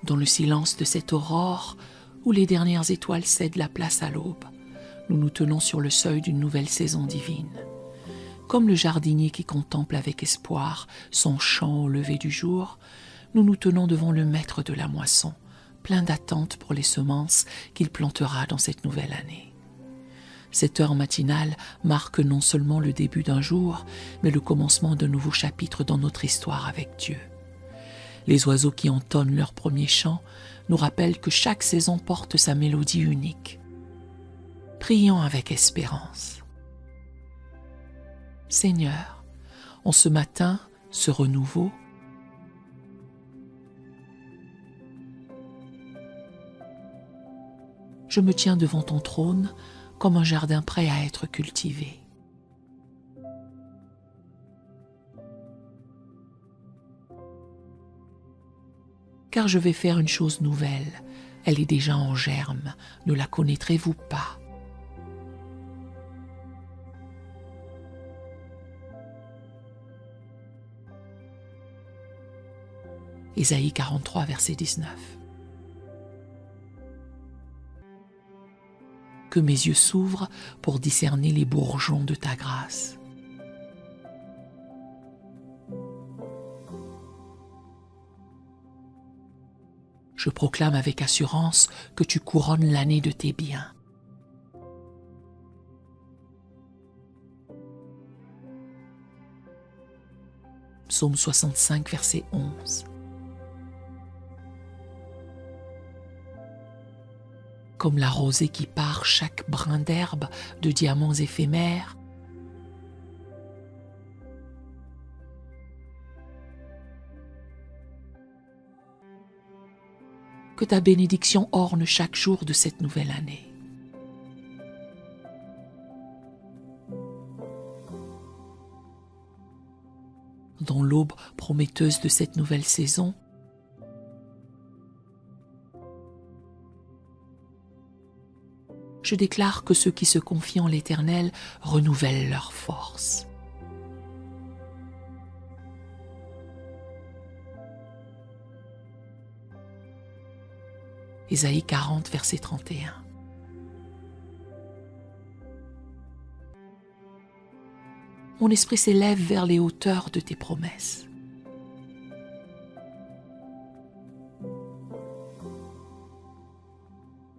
Dans le silence de cette aurore, où les dernières étoiles cèdent la place à l'aube, nous nous tenons sur le seuil d'une nouvelle saison divine. Comme le jardinier qui contemple avec espoir son champ au lever du jour, nous nous tenons devant le maître de la moisson, plein d'attentes pour les semences qu'il plantera dans cette nouvelle année. Cette heure matinale marque non seulement le début d'un jour, mais le commencement d'un nouveau chapitre dans notre histoire avec Dieu. Les oiseaux qui entonnent leur premier chant nous rappellent que chaque saison porte sa mélodie unique. Prions avec espérance. Seigneur, en ce matin, ce renouveau, je me tiens devant ton trône comme un jardin prêt à être cultivé. Car je vais faire une chose nouvelle, elle est déjà en germe, ne la connaîtrez-vous pas? Ésaïe 43, verset 19. Que mes yeux s'ouvrent pour discerner les bourgeons de ta grâce. Je proclame avec assurance que tu couronnes l'année de tes biens. Psaume 65, verset 11. Comme la rosée qui pare chaque brin d'herbe de diamants éphémères, que ta bénédiction orne chaque jour de cette nouvelle année. Dans l'aube prometteuse de cette nouvelle saison, je déclare que ceux qui se confient en l'Éternel renouvellent leurs forces. Ésaïe 40, verset 31. Mon esprit s'élève vers les hauteurs de tes promesses.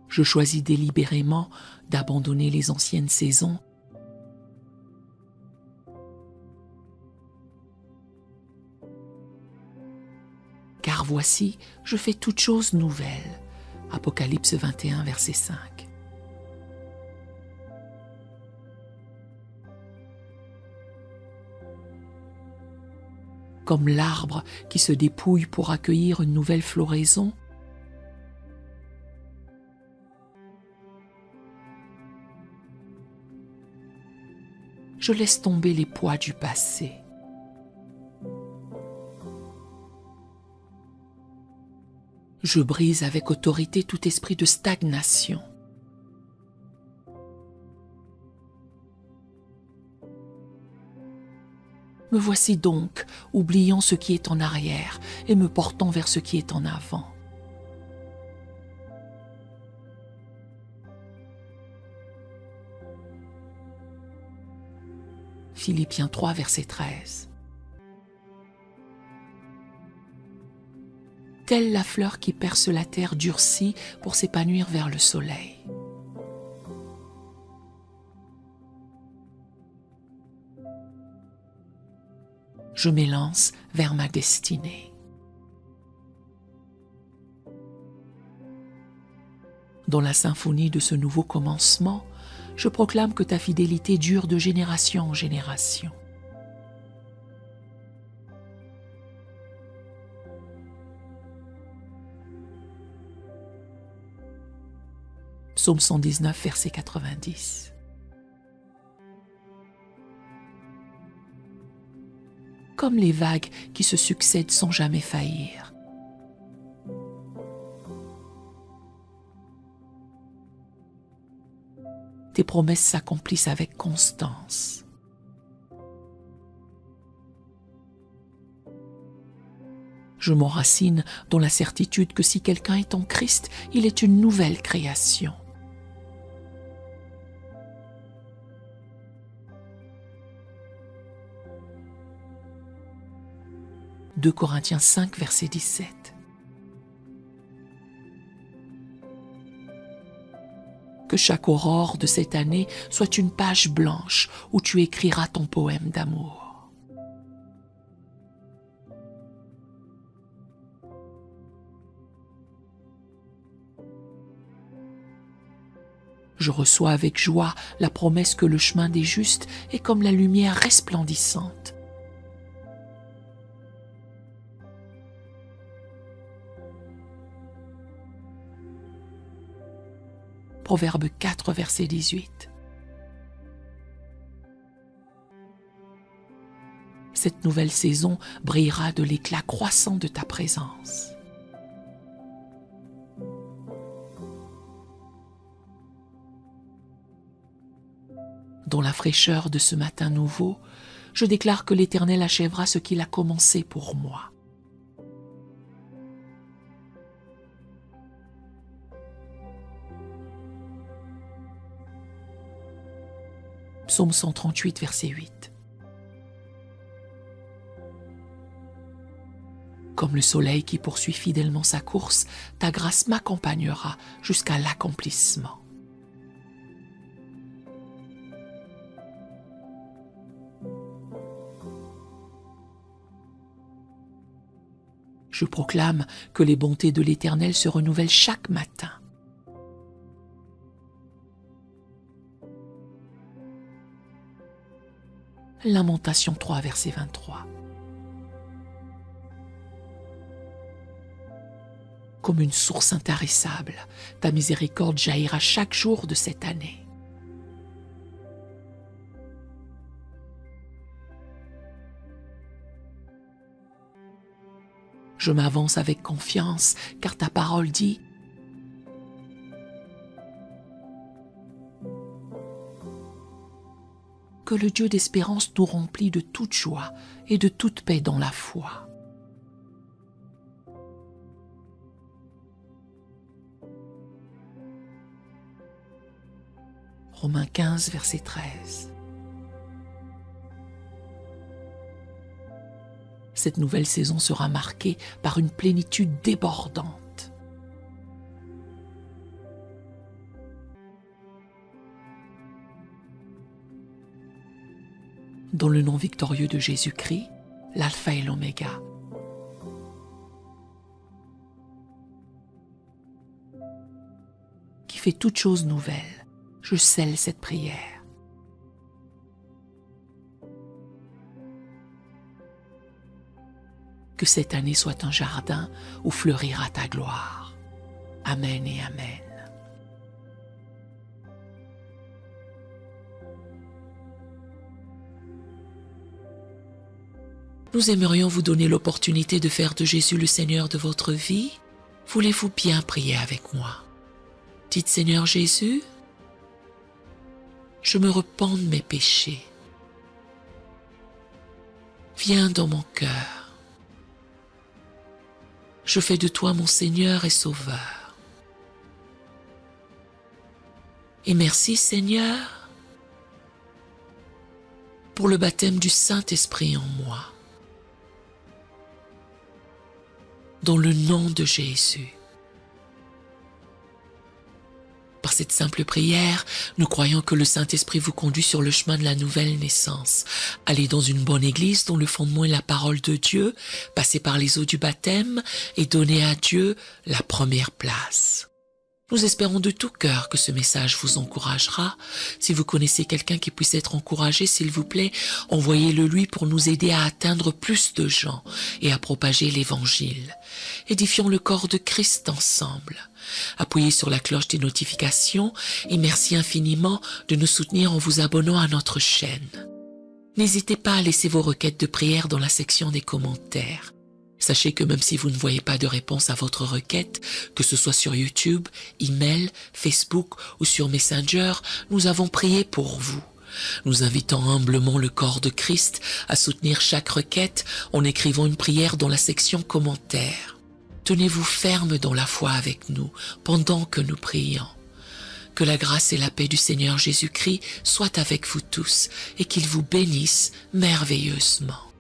Je choisis délibérément d'abandonner les anciennes saisons car voici, je fais toutes choses nouvelles. Apocalypse 21, verset 5. Comme l'arbre qui se dépouille pour accueillir une nouvelle floraison, je laisse tomber les poids du passé. Je brise avec autorité tout esprit de stagnation. Me voici donc, oubliant ce qui est en arrière et me portant vers ce qui est en avant. Philippiens 3, verset 13. Telle la fleur qui perce la terre durcie pour s'épanouir vers le soleil. Je m'élance vers ma destinée. Dans la symphonie de ce nouveau commencement, je proclame que ta fidélité dure de génération en génération. Psaume 119, verset 90. Comme les vagues qui se succèdent sans jamais faillir. Tes promesses s'accomplissent avec constance. Je m'enracine dans la certitude que si quelqu'un est en Christ, il est une nouvelle création. « 2 Corinthiens 5, verset 17. Que chaque aurore de cette année soit une page blanche où tu écriras ton poème d'amour. Je reçois avec joie la promesse que le chemin des justes est comme la lumière resplendissante. Proverbe 4, verset 18. Cette nouvelle saison brillera de l'éclat croissant de ta présence. Dans la fraîcheur de ce matin nouveau, je déclare que l'Éternel achèvera ce qu'il a commencé pour moi. Psaume 138, verset 8. Comme le soleil qui poursuit fidèlement sa course, ta grâce m'accompagnera jusqu'à l'accomplissement. Je proclame que les bontés de l'Éternel se renouvellent chaque matin. Lamentation 3, verset 23. Comme une source intarissable, ta miséricorde jaillira chaque jour de cette année. Je m'avance avec confiance, car ta parole dit « Que le Dieu d'espérance nous remplit de toute joie et de toute paix dans la foi. » Romains 15, verset 13. Cette nouvelle saison sera marquée par une plénitude débordante. Dans le nom victorieux de Jésus-Christ, l'alpha et l'oméga. Qui fait toute chose nouvelle, je scelle cette prière. Que cette année soit un jardin où fleurira ta gloire. Amen et amen. Nous aimerions vous donner l'opportunité de faire de Jésus le Seigneur de votre vie. Voulez-vous bien prier avec moi? Dites Seigneur Jésus, je me repens de mes péchés. Viens dans mon cœur. Je fais de toi mon Seigneur et Sauveur. Et merci Seigneur pour le baptême du Saint-Esprit en moi. Dans le nom de Jésus. Par cette simple prière, nous croyons que le Saint-Esprit vous conduit sur le chemin de la nouvelle naissance. Allez dans une bonne église dont le fondement est la parole de Dieu, passez par les eaux du baptême et donnez à Dieu la première place. Nous espérons de tout cœur que ce message vous encouragera. Si vous connaissez quelqu'un qui puisse être encouragé, s'il vous plaît, envoyez-le lui pour nous aider à atteindre plus de gens et à propager l'Évangile. Édifions le corps de Christ ensemble. Appuyez sur la cloche des notifications et merci infiniment de nous soutenir en vous abonnant à notre chaîne. N'hésitez pas à laisser vos requêtes de prière dans la section des commentaires. Sachez que même si vous ne voyez pas de réponse à votre requête, que ce soit sur YouTube, email, Facebook ou sur Messenger, nous avons prié pour vous. Nous invitons humblement le corps de Christ à soutenir chaque requête en écrivant une prière dans la section commentaires. Tenez-vous ferme dans la foi avec nous pendant que nous prions. Que la grâce et la paix du Seigneur Jésus-Christ soient avec vous tous et qu'il vous bénisse merveilleusement.